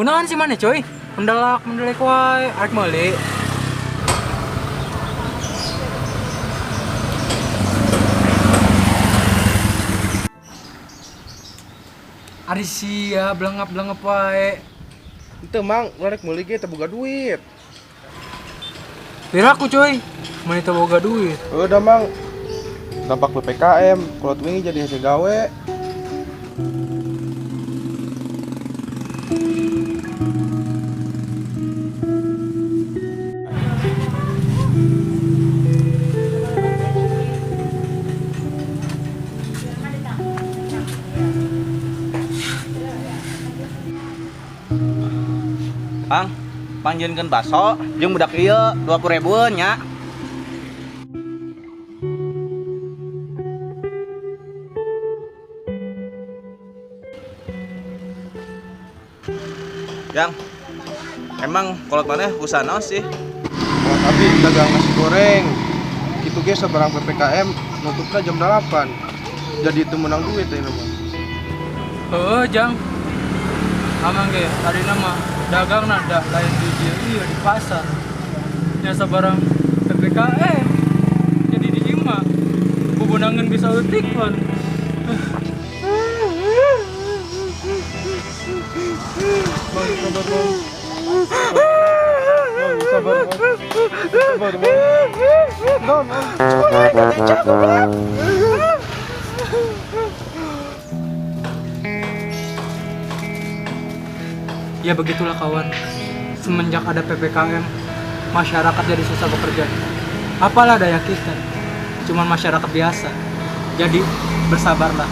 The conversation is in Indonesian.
Kunaon sih mana coy? Mendelek wae, arek meuli. Ari sia blengap-blengep wae. Itu mang, rek meuli ge teu boga duit. Piraku coy, mana teu boga duit. Udah mang, dampak PPKM, kalau wingi jadi hasil gawe. Kang, panjenenkeun baso jeung budak ieu 20.000 nya. Yang emang kolot maneh usaha naon sih? Kalau tapi dagang nasi goreng, itu ge sabarang PPKM nutupna jam 8. Jadi itu menang duit ini mah. Heuh, Jang. Amang ge tadina mah dagang nada lain di ieu di pasar. Nya sabarang PPKM. Jadi di imah bubunangan bisa leutik pan. Bang, sabar bang. Bang, sabar bang. Sabar bang. Non. Ya begitulah kawan. Semenjak ada PPKM, masyarakat jadi susah bekerja. Apalah daya kita, cuman masyarakat biasa. Jadi bersabarlah.